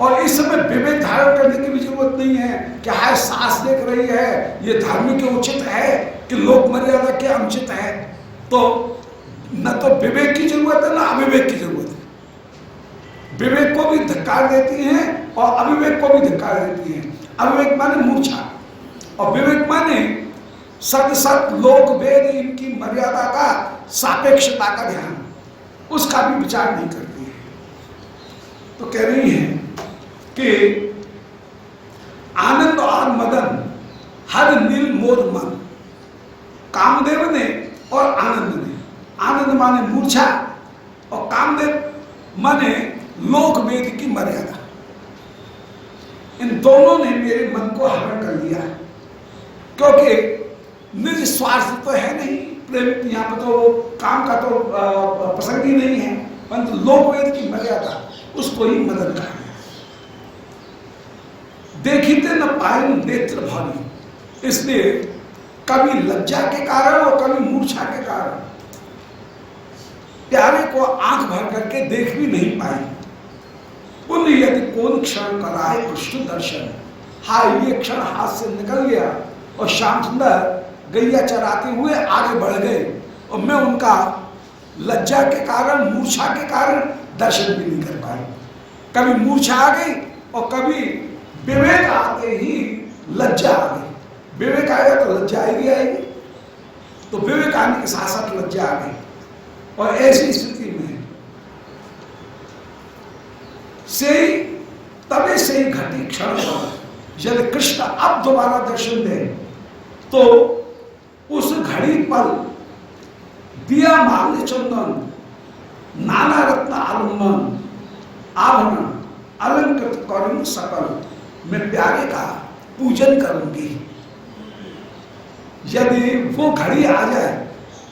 और इस समय विवेक धारण करने की भी जरूरत नहीं है कि हाय सास देख रही है, ये धर्म के उचित है कि लोक मर्यादा के अनुचित है। तो न तो विवेक की जरूरत है, न अविवेक की जरूरत है। विवेक को भी धिक्कार देती हैं और अविवेक को भी धिक्कार देती हैं। अविवेक माने मूर्छा, और विवेक माने सत सत लोक वेद इनकी मर्यादा का, सापेक्षता का ध्यान, उसका भी विचार नहीं करती है। तो कह रही हैं कि आनंद और मदन हर नील मोर मन, कामदेव ने और आनंद ने, आनंद माने मूर्छा और कामदेव माने लोक वेद की मर्यादा, इन दोनों ने मेरे मन को हरण कर लिया। क्योंकि निज स्वार्थ तो है नहीं, प्रेम यहाँ पर तो काम का तो प्रसंग ही नहीं है, परंतु लोक वेद की मर्यादा उसको ही मदन कहा। देखते न पाए नेत्र भारी, इसलिए कभी लज्जा के कारण और कभी मूर्छा के कारण प्यारे को आंख भर करके देख भी नहीं पाई। पुण्य यदि कौन क्षण कराए कृष्ण दर्शन, हाय ये क्षण हाथ से निकल गया और श्याम सुंदर गैया चराते हुए आगे बढ़ गए और मैं उनका लज्जा के कारण, मूर्छा के कारण दर्शन भी नहीं कर पाई। कभी मूर्छा आ गई और कभी विवेक आते ही लज्जा आ गई। विवेक आएगा तो लज्जा आएगी आएगी, तो विवेक आने के साथ साथ लज्जा आ गई। और ऐसी स्थिति में से तबे से ही घटी क्षण यदि कृष्ण अब दोबारा दर्शन दे तो उस घड़ी पर दिया माल्य चंदन नाना रत्न आलम्बन आभरण अलंकृत करूं सकल, मैं प्यारे का पूजन करूंगी। यदि वो घड़ी आ जाए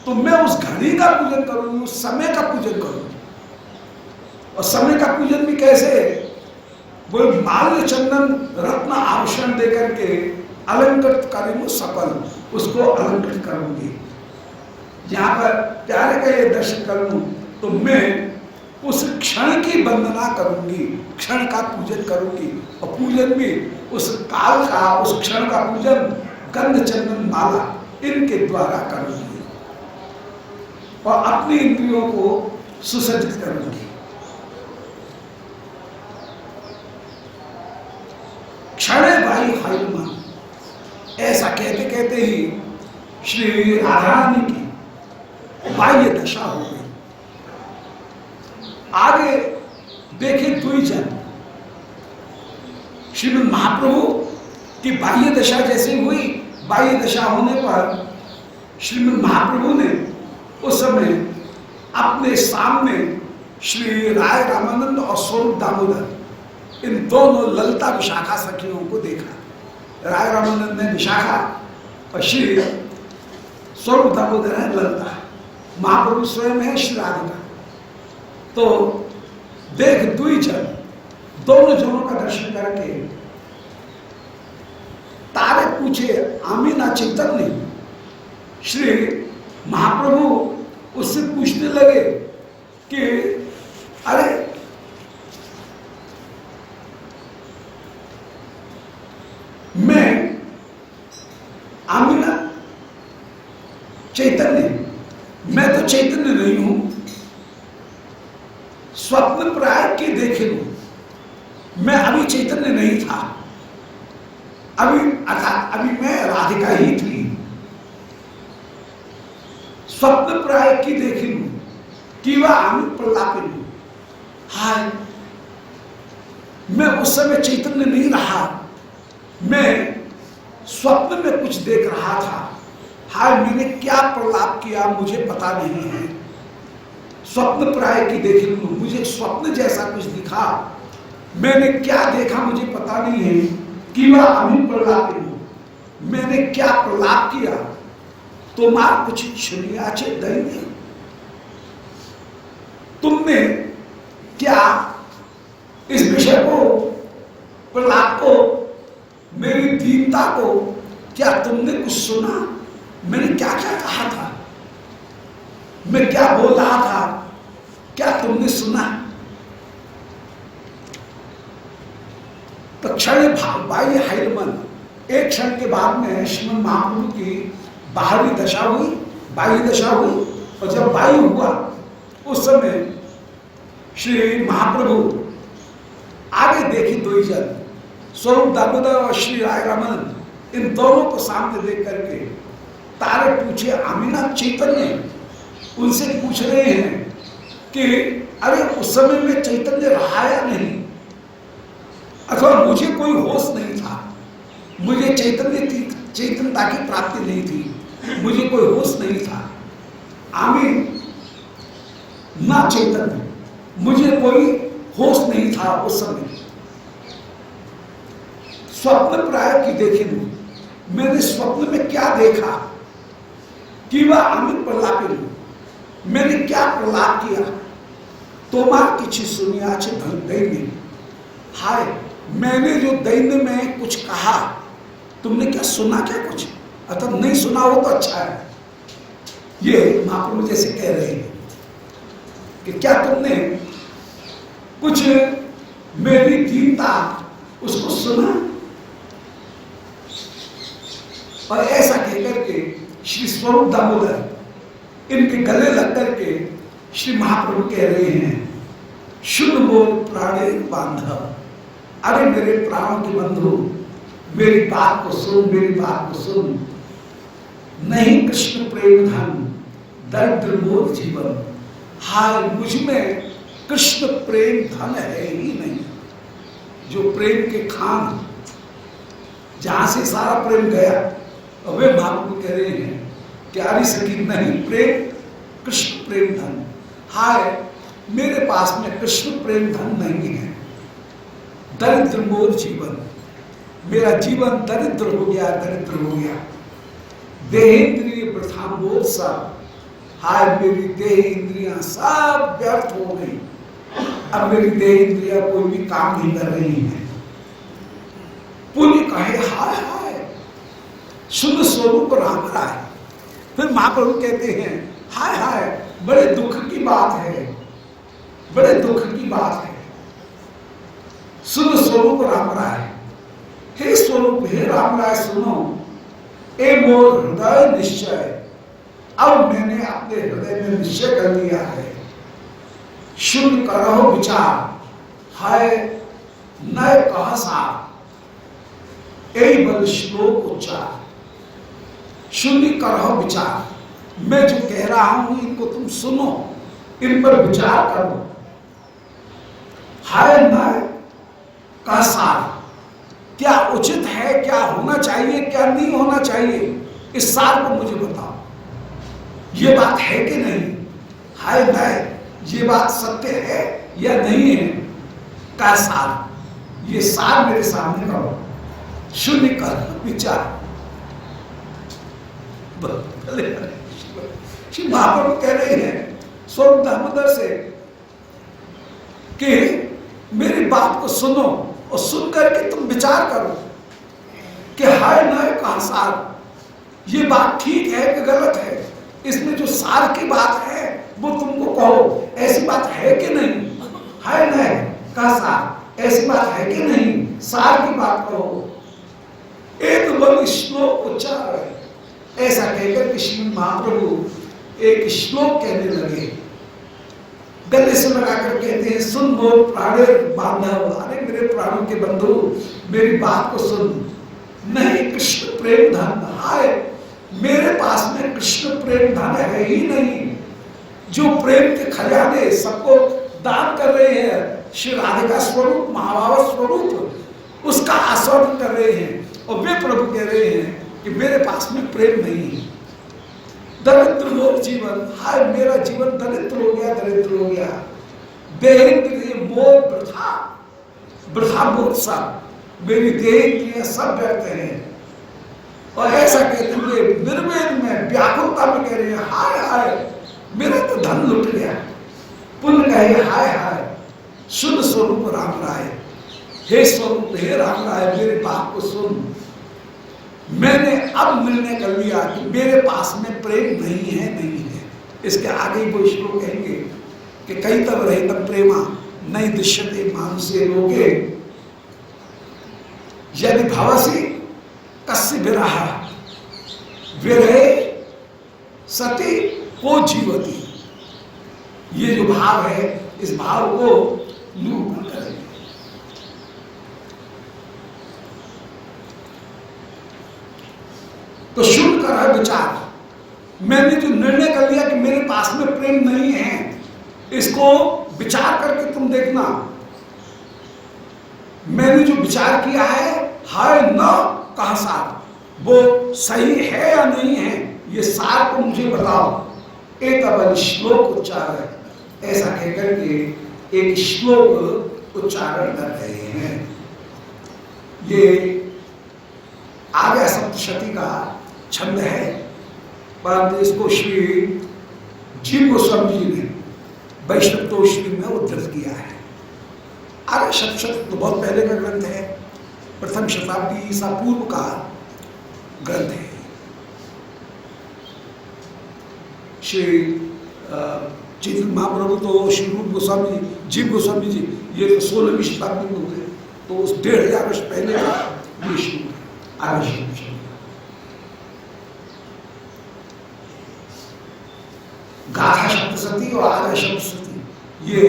तो मैं उस घड़ी का पूजन करूंगी, उस समय का पूजन करूंगी। और समय का पूजन भी कैसे? वो माल्य चंदन रत्न आभूषण देकर के अलंकृत करूंगी सकल, उसको अलंकृत करूंगी। यहाँ पर प्यारे का ये दर्शन करूं तो मैं उस क्षण की वंदना करूंगी, क्षण का पूजन करूंगी। और पूजन भी उस काल का, उस क्षण का पूजन गंध चंदन माला इनके द्वारा करूंगी और अपनी इंद्रियों को सुसज्जित करूंगी। क्षण भाई हरिमन, ऐसा कहते कहते ही श्री राधा रानी की बाह्य दशा हो गई। आगे देखे द्विजन, श्रीमद् महाप्रभु की बाह्य दशा जैसे हुई, बाह्य दशा होने पर श्रीमद् महाप्रभु ने उस समय अपने सामने श्री राय रामानंद और स्वरूप दामोदर इन दोनों ललिता विशाखा सखियों को देखा। राय रामानंद ने विशाखा और श्री स्वरूप दामोदर है ललिता, महाप्रभु स्वयं है श्री राधिका। तो देख द्विजन, दोनों जनों का दर्शन करके तारे पूछे आमीना चैतन्य, श्री महाप्रभु उससे पूछने लगे कि अरे मैं आमीना चैतन्य, मैं तो चैतन्य नहीं हूं, स्वप्न प्राय के देखे लू, मैं अभी चैतन्य नहीं था, अभी अर्थात अभी मैं राधिका ही थी। स्वप्न प्राय की देखे लू कि वह आमी प्रलापे लू, हाय मैं उस समय चैतन्य नहीं रहा, मैं स्वप्न में कुछ देख रहा था। हाय मैंने क्या प्रलाप किया मुझे पता नहीं है। स्वप्न प्राय की देख लू, मुझे स्वप्न जैसा कुछ दिखा, मैंने क्या देखा मुझे पता नहीं है। कि वह अभी प्रलाप लू, मैंने क्या प्रलाप किया, तो मां कुछ छुनियाचे दैन्य, तुमने क्या इस विषय को, प्रलाप को, मेरी दीनता को क्या तुमने कुछ सुना? मैंने क्या क्या कहा था, मैं क्या बोल रहा था, क्या तुमने सुना? तो क्षण बाई हाइलमन, एक क्षण के बाद में श्रीमद महाप्रभु की बाहरी दशा हुई, बाई दशा हुई, और जब बाई हुआ उस समय श्री महाप्रभु आगे देखी दो ही जन, स्वरूप दामोदर और श्री राय रमन, इन दोनों को सामने देख करके तारे पूछे, आमीना चैतन्य उनसे पूछ रहे हैं कि अरे उस समय में चैतन्य रहा या नहीं, अथवा मुझे कोई होश नहीं था, मुझे चैतन्यता की प्राप्ति नहीं थी, मुझे कोई होश नहीं था। आमीन ना चैतन्य, मुझे कोई होश नहीं था उस समय। स्वप्न प्राय की देखी, मैंने स्वप्न में क्या देखा कि वह अमित प्रलापिन, मैंने क्या प्रलाप किया, तोमार किसी सुनिया छे दैन्य, हाय मैंने जो दैन्य में कुछ कहा, तुमने क्या सुना क्या कुछ, अर्थात नहीं सुना हो तो अच्छा है। ये महाप्रभु जैसे कह रहे हैं कि क्या तुमने कुछ मेरी दीनता उसको सुना, और ऐसा कहकर के श्री स्वरूप दामोदर इनके गले लग करके श्री महाप्रभु कह रहे हैं, शुद्ध बोल प्राणे बांधव, अरे मेरे प्राणों के बंधु मेरी बात को सुन, मेरी बात को सुन, नहीं कृष्ण प्रेम धन दरिद्र मोर जीवन, हाय मुझ में कृष्ण प्रेम धन है ही नहीं। जो प्रेम के खान जहां से सारा प्रेम गया, और वे महाप्रभु कह रहे हैं कि अरे सखी नहीं प्रेम कृष्ण प्रेम धन, हाय मेरे पास में कृष्ण प्रेम धन नहीं है, दरिद्र मोर जीवन, मेरा जीवन दरिद्र हो गया, दरिद्र हो गया, देहेंद्रिय वृथा मोर सब, हाय मेरी देह इंद्रियां सब व्यर्थ हो गई, अब मेरी देह इंद्रियां कोई भी काम नहीं कर रही है। पुण्य कहे हाय हाय शुद्ध स्वरूप राम राय। फिर महाप्रभु कहते हैं हाय हाय बड़े दुख की बात है, बड़े दुख की बात है, शुद्ध स्वरूप राम राय, हे स्वरूप हे राम राय सुनो, ए मोर हृदय निश्चय, अब मैंने अपने हृदय में निश्चय कर लिया है, शून्य करो विचार, हाय नय कह सा, बल श्लोक उच्चार, शून्य करो विचार, मैं जो कह रहा हूं इनको तुम सुनो, इन पर विचार करो, हाय नय कह सा, क्या उचित है, क्या होना चाहिए, क्या नहीं होना चाहिए, इस सार को मुझे बताओ, ये बात है कि नहीं, हाय नय ये बात सत्य है या नहीं है, का सार, ये सार मेरे सामने करो, शून्य कर विचार। श्री महाप्रभु कह रहे हैं स्वरूप दामोदर से कि मेरी बात को सुनो, और सुन करके तुम विचार करो कि हाय नय का सार, ये बात ठीक है कि गलत है, इसमें जो सार की बात है वो तुमको कहो, ऐसी बात है कि नहीं, हाय नय का सार, ऐसी बात है कि नहीं, सार की बात कहो, एक बल श्लोक उच्चार है। ऐसा कहकर श्री महाप्रभु एक श्लोक कहने लगे, गले से लगाकर कहते हैं, सुन मोर प्राणे बांधव, अरे मेरे प्राणों के बंधु मेरी बात को सुन, नहीं कृष्ण प्रेम धन, हाय मेरे पास में कृष्ण प्रेम धन है ही नहीं, जो प्रेम के खजाने सबको दान कर रहे हैं, श्री राधिका स्वरूप महाभाव स्वरूप उसका आस्वादन कर रहे हैं, और वे प्रभु कह रहे हैं कि मेरे पास में प्रेम नहीं है, दरिद्र मोर जीवन, हाय मेरा जीवन दरिद्र हो गया, दरिद्र हो गया, देहेंद्रिय मोर वृथा, वृथा मोर सब, मेरी देहेंद्रिय सब व्यर्थ हैं, और ऐसा कहते हुए निर्वेद में व्याकुलता में कह रहे हैं हाय हाय मेरा तो धन लुट गया, पुण्य कहे हाय हाय शुद्ध स्वरूप राम राय, हे स्वरूप हे राम राय मेरी बात को सुन, मैंने अब निर्णय कर लिया कि मेरे पास में प्रेम नहीं है, नहीं है। इसके आगे वो श्लोक कहेंगे कि कई तब रहितम प्रेमा नहीं दृश्यते मानुषे लोके, यदि भवसी कस्य विरह विरहे सती को जीवती, ये जो भाव है इस भाव को निरूपण करेंगे। तो शुरू कर है विचार। मैंने जो निर्णय कर लिया कि मेरे पास में प्रेम नहीं है, इसको विचार करके तुम देखना। मैंने जो विचार किया है न कहा सार, वो सही है या नहीं है, ये सार को मुझे बताओ। एक अब श्लोक उच्चारण, ऐसा कहकर के एक श्लोक उच्चारण कर रहे हैं। ये आगे सप्तशती का छंद है, परंतु इसको श्री जीव गोस्वामी जी ने वैष्णव तोषणी में उद्धृत किया है। आगे सप्तशती तो बहुत पहले का ग्रंथ है, प्रथम शताब्दी ईसा पूर्व का ग्रंथ है। श्री चैतन्य महाप्रभु तो श्री रूप गोस्वामी जीव गोस्वामी जी ये तो 16वीं शताब्दी में हुए, तो उस 1500 वर्ष पहले विष्णु आगे गाथा सप्तशती और आर्य सप्तशती ये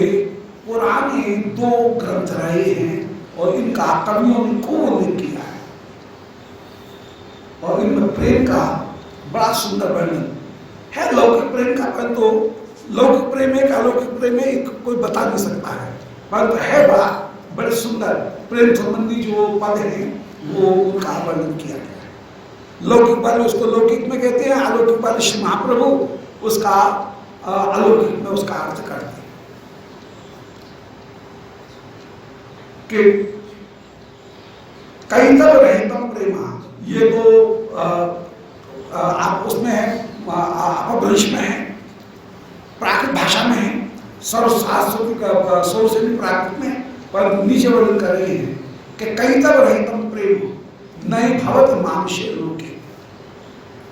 पुराने दो ग्रंथ रहे हैं और इनका कवियों ने को उल्लेख किया है और इनमें प्रेम का बड़ा सुंदर वर्णन है। लौकिक प्रेम का, परंतु लौकिक प्रेम है, अलौकिक प्रेम है, कोई बता नहीं सकता है, परंतु है बड़े सुंदर प्रेम संबंधी जो पद हैं वो उनका वर्णन किया गया है। लौकिक वाले उसको लौकिक में कहते हैं, अलौकिक वाले श्री महाप्रभु उसका अलौकिक में उसका अर्थ करते हैं कि कई तब रहतम प्रेमा, ये तो आप उसमें है, अपभ्रंश में है, प्राकृत भाषा में है, सर्वशास्त्र प्राकृत में, पर नीचे वर्णन कर रहे हैं कि कई तब रहतम प्रेम नहीं भवत मानुष्य लोके,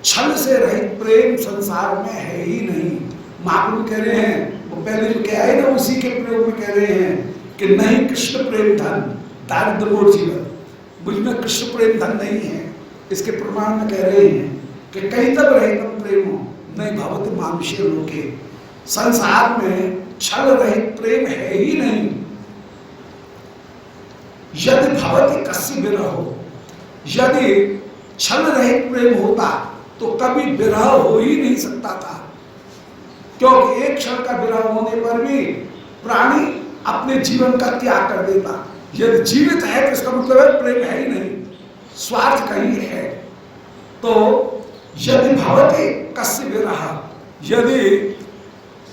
छल से रहित प्रेम संसार में है ही नहीं। महाप्रभु कह रहे हैं, वो पहले जो कहा है ना उसी के प्रयोग में कह रहे हैं कि नहीं कृष्ण प्रेम धन दारिद्र जीवन, मुझ में कृष्ण प्रेम धन नहीं है। इसके प्रमाण में कह रहे हैं कि कई तब रहतम प्रेमो नहीं भवत मानुष्य लोके, संसार में छल रहित प्रेम है ही नहीं। यदि भवति कस्य विरहो, यदि छल रहित प्रेम होता तो कभी विरह हो ही नहीं सकता था, क्योंकि एक क्षण का विरह होने पर भी प्राणी अपने जीवन का त्याग कर देता। यदि जीवित है तो इसका मतलब है प्रेम है ही नहीं, स्वार्थ कहीं है। तो यदि भवति कस्य विरह, यदि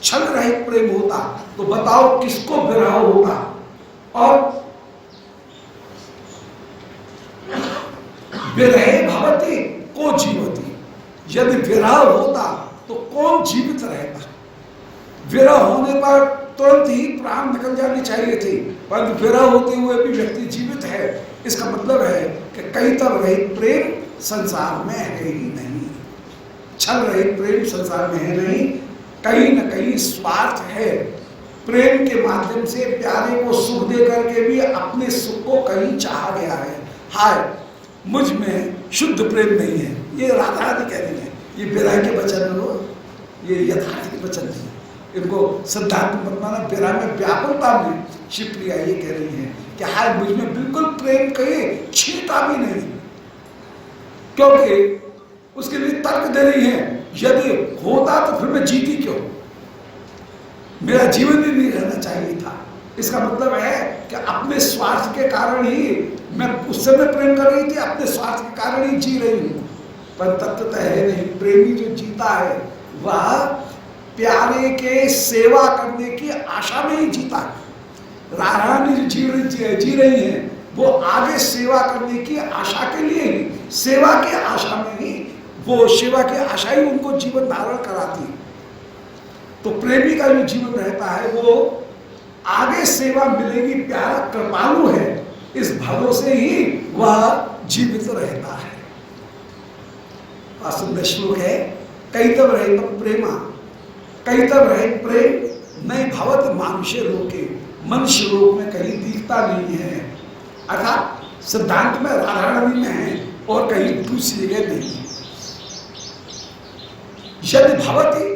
छल रहित प्रेम होता तो बताओ किसको विरह होता, और विरहे भवति को जीवति, यदि विरह होता तो कौन जीवित रहता। विरह होने पर तुरंत ही प्राण निकल जाने चाहिए थे, पर विरह होते हुए भी व्यक्ति जीवित है, इसका मतलब है कि कई तब रहित प्रेम संसार में है ही नहीं, छल रहित प्रेम संसार में है नहीं, कहीं न कहीं स्वार्थ है। प्रेम के माध्यम से प्यारे को सुख दे करके भी अपने सुख को कहीं चाहा गया है। हाय मुझ में शुद्ध प्रेम नहीं है, ये राधा रानी कह रही है, ये विरह के वचन लो, ये यथार्थ के वचन नहीं। इनको सिद्धार्थ मतमाना विरह में व्याकुलता में शिवप्रिया ये कह रही है कि हाय मुझ में बिल्कुल प्रेम कहीं छींटा भी नहीं, क्योंकि उसके लिए तर्क दे रही है यदि होता तो फिर मैं जीती क्यों, मेरा जीवन ही नहीं रहना चाहिए था। इसका मतलब है कि अपने स्वार्थ के कारण ही मैं उस समय प्रेम कर रही थी, अपने स्वार्थ के कारण ही जी रही हूँ, पर तत्वतः है नहीं। प्रेमी जो जीता है वह प्यारे के सेवा करने की आशा में ही जीता है। राधारानी जो जी रही है वो आगे सेवा करने की आशा के लिए ही, सेवा की आशा में ही, वो सेवा की आशा ही उनको जीवन धारण कराती है। तो प्रेमी का जो जीवन रहता है वो आगे सेवा मिलेगी, प्यारा कृपालु है, इस भरोसे ही वह जीवित रहता है। सुंदर श्लोक है, कई तब रहतम प्रेमा, कई तब रहे प्रेम नहीं भवत मानुष्य लोके, मनुष्य लोक में कहीं दिखता नहीं है। अर्थात सिद्धांत में राधा रानी में है और कहीं दूसरी जगह नहीं। यदि भवती,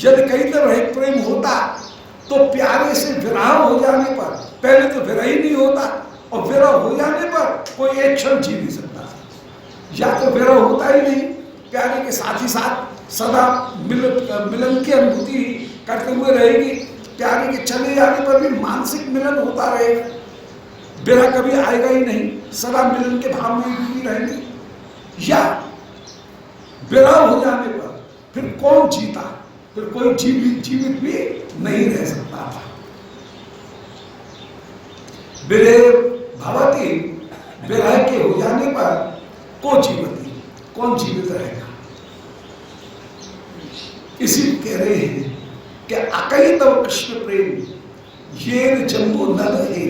यदि कहीं तो रहित प्रेम होता तो प्यारे से विरह हो जाने पर, पहले तो विरह ही नहीं होता और विरह हो जाने पर कोई एक क्षण जी नहीं सकता। या तो विरह होता ही नहीं, प्यारे के साथ ही साथ सदा मिलन की अनुभूति करते हुए रहेगी, प्यारे के चले जाने पर भी मानसिक मिलन होता रहेगा, विरह कभी आएगा ही नहीं, सदा मिलन के भाव में डूबी रहेगी। या विरह हो जाने पर फिर कौन जीता, फिर कोई जीवित भी नहीं रह सकता था। विरह भवती, विरह के हो जाने पर को जीवती, कौन जीवित रहेगा। इसी कह रहे हैं कि अकई तव कृष्ण प्रेम ये जम्बो नद है,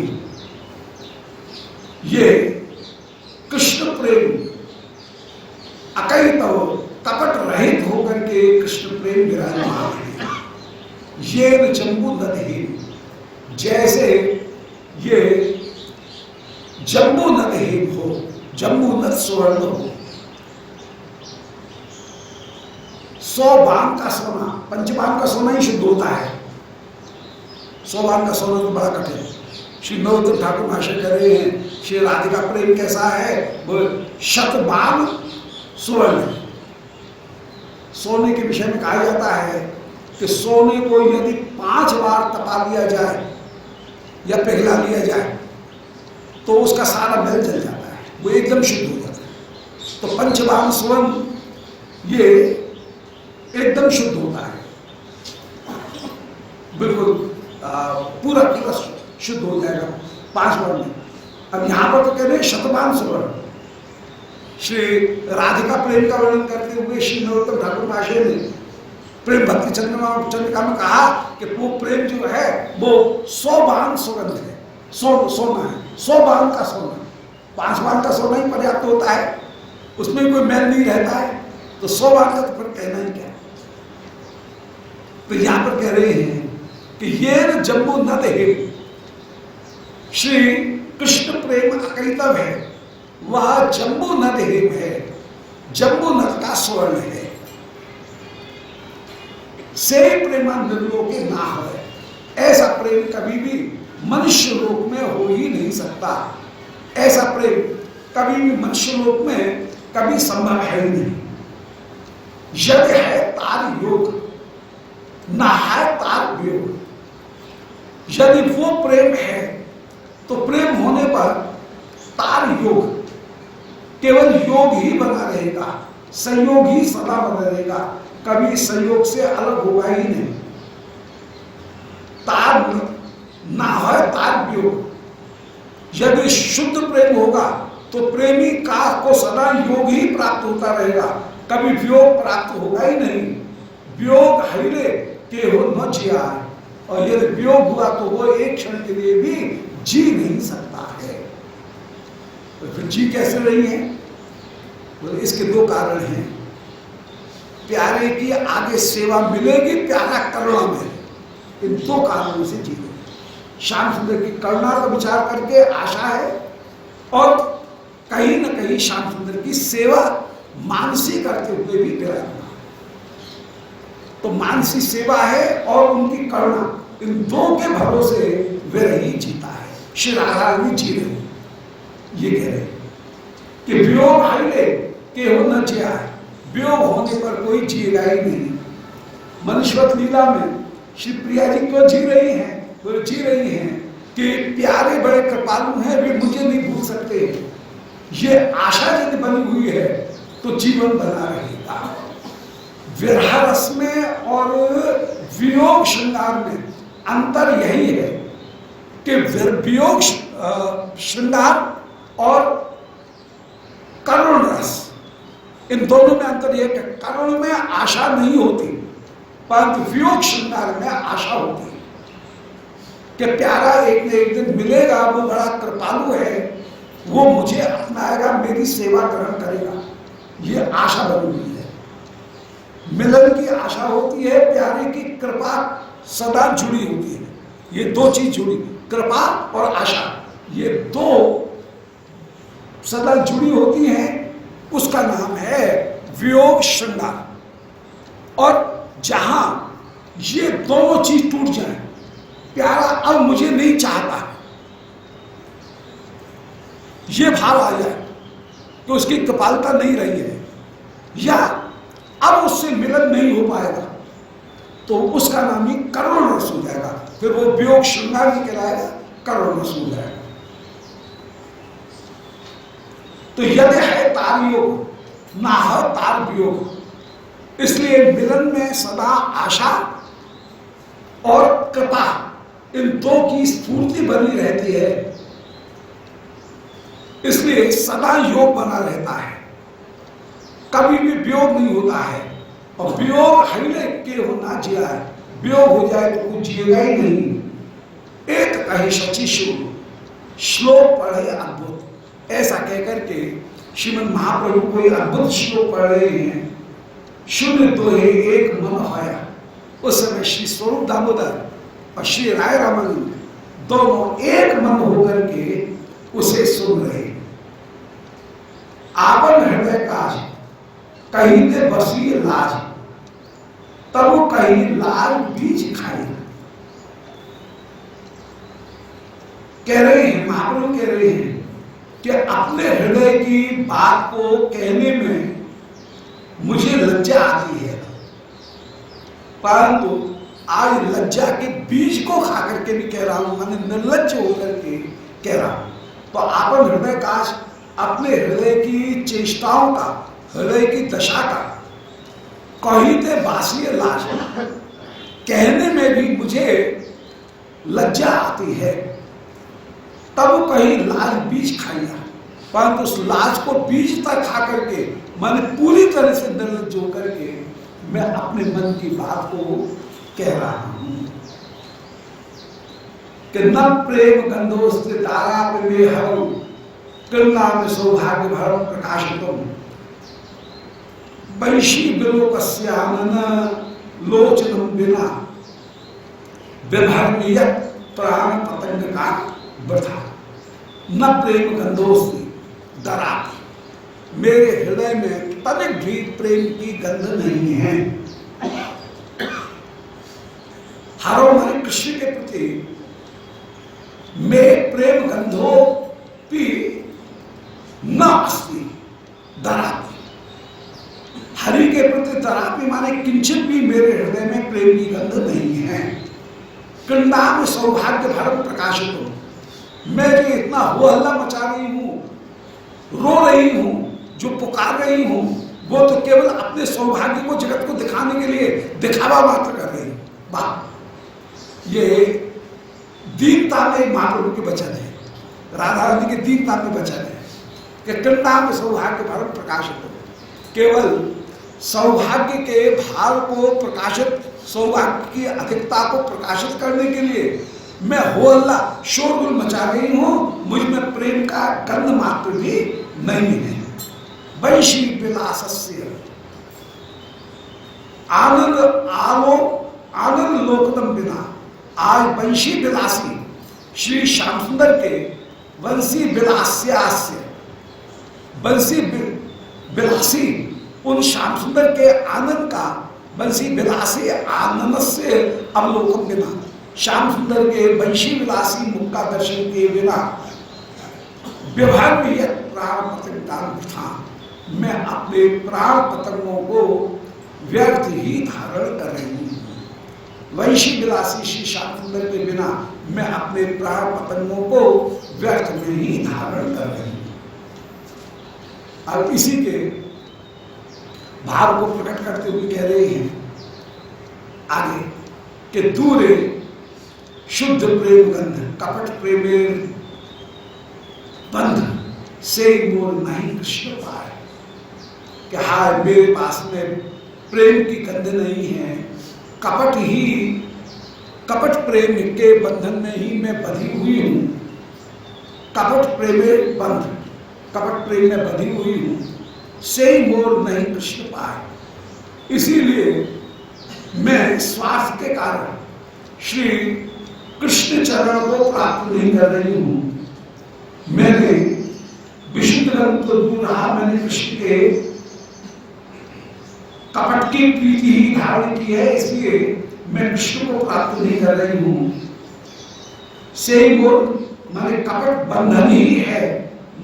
ये कृष्ण प्रेम अकई तव कपट रहित होकर के कृष्ण प्रेम विराजमान है। ये जम्बू नद है, जैसे ये जम्बू नद है हो, जम्बू नद स्वर्ण हो। 100 बाम का सोना, पंचबाम का सोना ही शुद्ध होता है, 100 बाम का सोना तो बड़ा कठिन। श्री नरोत्तम ठाकुर महाशय कह रहे हैं श्री राधिका प्रेम कैसा है, वो 100 बाम स्वर्ण। सोने के विषय में कहा जाता है कि सोने को यदि 5 बार तपा लिया जाए या पिघला लिया जाए तो उसका सारा मैल जल जाता है, वो एकदम शुद्ध हो जाता है। तो पंचबाम स्वर्ण ये एकदम शुद्ध होता है, बिल्कुल पूरा पूरा शुद्ध हो जाएगा 5 बार में। अब यहाँ पर तो कह रहे हैं शतबाम स्वर्ण। श्री राधिका प्रेम का वर्णन करते हुए श्री नरोत्तम ठाकुर महाशय ने प्रेम भक्ति चंद्रिका में कहा कि वो प्रेम जो है वो 100 बाण सुगंध है, सोना है, 100 बाण का सोना। 5 बाण का सोना ही पर्याप्त होता है, उसमें कोई मैल नहीं रहता है, तो 100 बाण का तो फिर कहना ही क्या। तो यहां पर कह रहे हैं कि ये जम्बू नद है, श्री कृष्ण प्रेम अकैतव है, वह जम्बू नद है, जम्बू नद का स्वर्ण है। से प्रेमा निर्लोके ना हो, ऐसा प्रेम कभी भी मनुष्य लोक में हो ही नहीं सकता। ऐसा प्रेम कभी भी मनुष्य लोक में कभी संभव है ही नहीं। यदि है तार योग, ना है तार वियोग। यदि वो प्रेम है तो प्रेम होने पर तार योग, केवल योग ही बना रहेगा, संयोग ही सदा बना रहेगा, कभी संयोग से अलग होगा ही नहीं। तार ना है तार वियोग। यदि शुद्ध प्रेम होगा तो प्रेमी का को सदा योग ही प्राप्त होता रहेगा, कभी वियोग प्राप्त होगा ही नहीं। वियोग हईले के हो न जिया, और यदि वियोग हुआ तो वो एक क्षण के लिए भी जी नहीं सकता है। तो फिर जी कैसे रही है? तो इसके 2 कारण हैं। प्यारे की आगे सेवा मिलेगी, प्यारा करुणा में, इन 2 कारणों से जी रही। श्याम सुंदर की करुणा का विचार करके आशा है, और कहीं न कहीं श्याम सुंदर की सेवा मानसी करते हुए भी विराजमान। तो मानसी सेवा है और उनकी करुणा, इन 2 के भरोसे विरही जीता है। श्री राधा रानी जी रही, ये कह रहे कि वियोग आइले के हो न जिया, वियोग होने पर कोई जिएगा ही नहीं। मनुष्यवत लीला में श्री प्रिया जी क्यों जी रही हैं? वो जी रही हैं कि प्यारे बड़े कृपालु हैं, वे मुझे नहीं भूल सकते। ये आशा यदि बनी हुई है तो जीवन बना रहेगा। विरह रस में और वियोग श्रृंगार में अंतर यही है कि वियोग श्रृंगार और करुण रस, इन दोनों में अंतर यह है कि करुण में आशा नहीं होती, परंतु वियोग श्रृंगार में आशा होती है कि प्यारा एक न एक दिन मिलेगा, वो बड़ा कृपालु है, वो मुझे अपनाएगा, मेरी सेवा ग्रहण करेगा। ये आशा बनी हुई है। मिलन की आशा होती है, प्यारे की कृपा सदा जुड़ी होती है। ये 2 चीज जुड़ी, कृपा और आशा, ये 2 सदा जुड़ी होती हैं, उसका नाम है वियोग श्रृंगार। और जहां ये दोनों चीज टूट जाए, प्यारा अब मुझे नहीं चाहता, ये भाव आ जाए कि उसकी कपालता नहीं रही है, या अब उससे मिलन नहीं हो पाएगा, तो उसका नाम ही करुण रस हो जाएगा। फिर वो वियोग श्रृंगार ही कहलाएगा, करुण रस हो जाएगा। तो यदि है तार योग, ना है तार वियोग। इसलिए मिलन में सदा आशा और कृपा, इन दो की स्फूर्ति बनी रहती है, इसलिए सदा योग बना रहता है, कभी भी वियोग नहीं होता है। और वियोग हरिले के होना जिया है, वियोग हो जाए तो कुछ जिएगा ही नहीं। एक कहे शचि शिव, श्लोक पढ़े अद्भुत, ऐसा कहकर के श्रीमद् महाप्रभु कोई अद्भुत श्लोक पढ़ रहे हैं। शून्य तो है एक मन होया, उस समय श्री स्वरूप दामोदर और श्री राय रामानंद दोनों एक मन होकर के उसे सुन रहे। आपन हृदय काज कहीं दे बसी लाज, तब वो कहीं लाल बीज खाई। कह रहे हैं, महाप्रभु कह रहे हैं कि अपने हृदय की बात को कहने में मुझे लज्जा आती है, परंतु आज लज्जा के बीज को खा करके भी कह रहा हूं, मैंने निर्लज्ज होकर के कह रहा हूं। तो आपन हृदय काश, अपने हृदय की चेष्टाओं का, हृदय की दशा का कहीं ते बासी लाज, कहने में भी मुझे लज्जा आती है, तब कहीं लाज बीज खाइया, परंतु उस लाज को बीज तक खा करके मैंने पूरी तरह से निर्लज्ज होकर के मैं अपने मन की बात को कह रहा हूं कि न प्रेम गंधोस्ते तारा पे हरम, कृष्णा में सौभाग्य भरम प्रकाशितम, वैशी विलोकस्यानन लोचनम बिना विभर्मियत प्राण पतंग का वृथा। न प्रेम गंधोस्ती दराती, मेरे हृदय में तनिक भी प्रेम की गंध नहीं है। हरो हरे कृष्ण के प्रति मैं प्रेम गंधो भी न अस्ति दराती, हरि के प्रति दराती माने किंचित भी मेरे हृदय में प्रेम की गंध नहीं है। कृष्णा में सौभाग्य भरम प्रकाशित हो, मैं जो इतना हो हल्ला मचा रही हूं, रो रही हूं, जो पुकार रही हूं, वो तो केवल अपने सौभाग्य को जगत को दिखाने के लिए दिखावा मात्र कर रही। बात ये दीनता में महाप्रभु के वचन है, राधा रानी के दीनता में वचन है कि कृष्णा में सौभाग्य भरम प्रकाशित हो, केवल सौभाग्य के भाव को प्रकाशित, सौभाग्य की अधिकता को प्रकाशित करने के लिए मैं हो हल्ला शोरगुल मचा रही हूं, मुझ में प्रेम का गंध मात्र भी नहीं है। वैशी विलासस्य आनंद आलो आनंद लोकतम बिना, आज वंशी विलासी श्री श्याम सुंदर के वंशी विलास्यास्य, वंशी विलासी उन श्याम सुंदर के आनंद का, वंशी विलासी आनंद से अवलोकन बिना, श्याम सुंदर के वंशी विलासी मुख का दर्शन के बिना विभाग में प्राण पतंग था, मैं अपने प्राण पतंगों को व्यर्थ ही धारण कर रही हूं। वंशी विलासी श्री श्याम सुंदर के बिना मैं अपने प्राण पतंगों को व्यर्थ में ही धारण कर रही हूं। और इसी के भाव को प्रकट करते हुए कह रहे हैं आगे कि दूरे शुद्ध प्रेम गंध कपट प्रेम बंध से मोर नहीं कृष्ण पाए, कि हाय मेरे पास में प्रेम की गंध नहीं है, कपट ही, कपट प्रेम के बंधन में ही मैं बंधी हुई हूं, कपट प्रेम बंध, कपट प्रेम में बंधी हुई हूं, से मोर नहीं कृष्ण पाए। इसीलिए मैं स्वार्थ के कारण श्री कृष्ण चरण को प्राप्त नहीं कर रही हूं। मैंने विशुद्ध मिलन तो दूर रहा, मैंने कृष्ण के कपट की प्रीति ही धारण की है, इसलिए मैं कृष्ण को प्राप्त नहीं कर रही हूं। से मोर माने कपट बंधन ही है,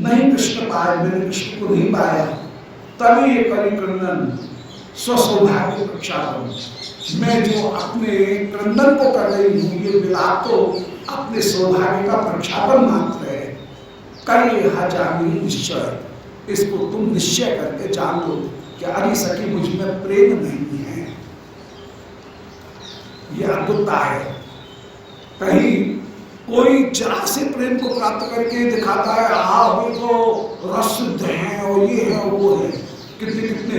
नहीं कृष्ण पाए, मैंने कृष्ण को नहीं पाया। तभी ये करी क्रंदन स्वसौभाग्य प्रक्षापन, मैं जो अपने क्रंदन को कर रही हूं, ये विलाप तो अपने सौभाग्य का प्रक्षापन मात्र है। कर यह जानी निश्चय, इसको तुम निश्चय करके जान लो कि अरे सखी मुझ में प्रेम नहीं है। यह अद्भुतता है। कहीं कोई जरा से प्रेम को प्राप्त करके दिखाता है, हाँ वे तो रस शुद्ध हैं और ये है वो है। कितने कितने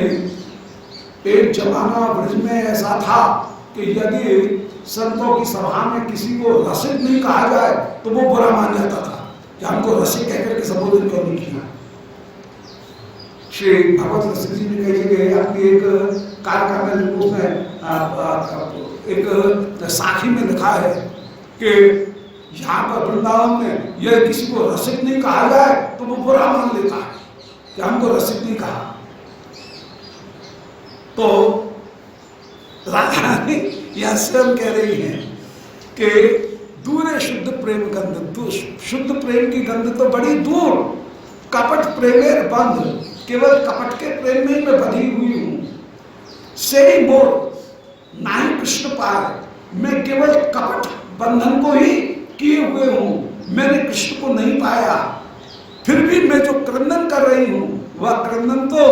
एक जमाना ब्रज में ऐसा था कि यदि संतों की सभा में किसी को रसिक नहीं कहा जाए तो वो बुरा मान जाता था कि हमको रसिक कहकर के संबोधन क्यों नहीं किया। श्री भगवत रसिक जी ने कई जगह अपनी एक कार्यक्रम में उसमें एक साखी में लिखा है कि यहाँ पर वृंदावन में यदि किसी को रसिक नहीं कहा जाए तो वो बुरा मान लेता है कि हमको रसिक नहीं कहा। तो राधा रानी यह स्वयं कह रही हैं कि दूर शुद्ध प्रेम गंध, शुद्ध प्रेम की गंध तो बड़ी दूर, कपट प्रेमेर बंध, केवल कपट के प्रेम में मैं बंधी हुई हूं। से मोर नाहि कृष्ण पाए, मैं केवल कपट बंधन को ही किए हुए हूं, मैंने कृष्ण को नहीं पाया। फिर भी मैं जो क्रंदन कर रही हूं वह क्रंदन तो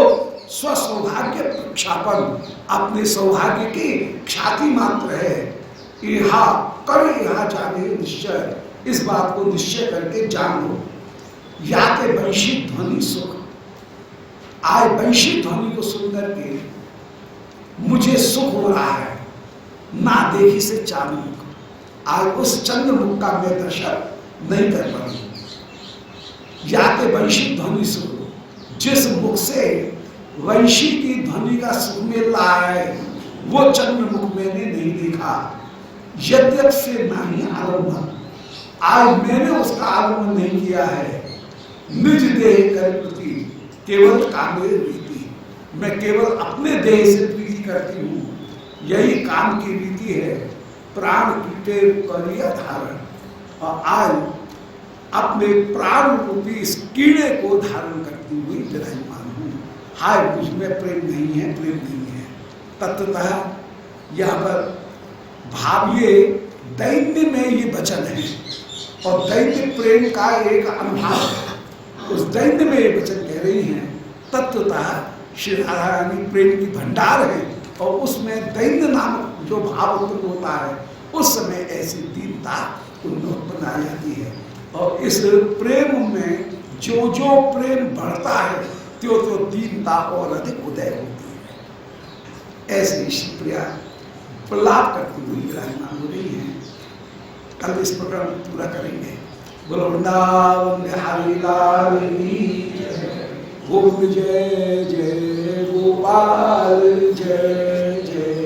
स्वसौभाग्य प्रक्षापन, अपने सौभाग्य की ख्याति मात्र है। यहा कर यहा जाने निश्चय, इस बात को निश्चय करके जान लो। याते वंशी ध्वनि सुख, आज वंशी ध्वनि को सुनकर के मुझे सुख हो रहा है, ना देखी से चांदमुख, आज उस चंद्रमुख का मैं दर्शन नहीं कर पाऊंगी। याते वंशी ध्वनि सुख, जिस मुख से वंशी की ध्वनि का सुख मिल रहा है वो चंद्रमुख मैंने नहीं देखा। यद्यप से नहीं आलम्बन, आज मैंने उसका आलम्बन नहीं किया है। निज देह कर प्रति केवल कामे रीति, मैं केवल अपने देह से प्रीति करती हूँ, यही काम की रीति है। प्राण कीटे करिया धारण, और आज अपने प्राण रूपी इस कीड़े को धारण करती हुई विराजमान हूँ। हाय मुझ में प्रेम नहीं है, प्रेम नहीं है। तत्वतः यहाँ पर भाव ये दैन्य में ये वचन है और दैन्य प्रेम का एक अनुभव है। उस दैन्य में ये वचन कह रही हैं। तत्वतः श्री राधा रानी प्रेम की भंडार है और उसमें दैन्य नाम जो भाव उत्पन्न होता है उस समय ऐसी दीनता उत्पन्न आ जाती है। और इस प्रेम में जो जो प्रेम बढ़ता है त्यो तो दीनता और अधिक उदय होती है। ऐसे श्रीप्रिया प्रलाप करती हुई विराजमान हो रही है। कल इस प्रकरण पूरा करेंगे। बोलो वृंदावन बिहारी लाल की गोविंद जय जय गोपाल जय जय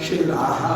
श्री राधा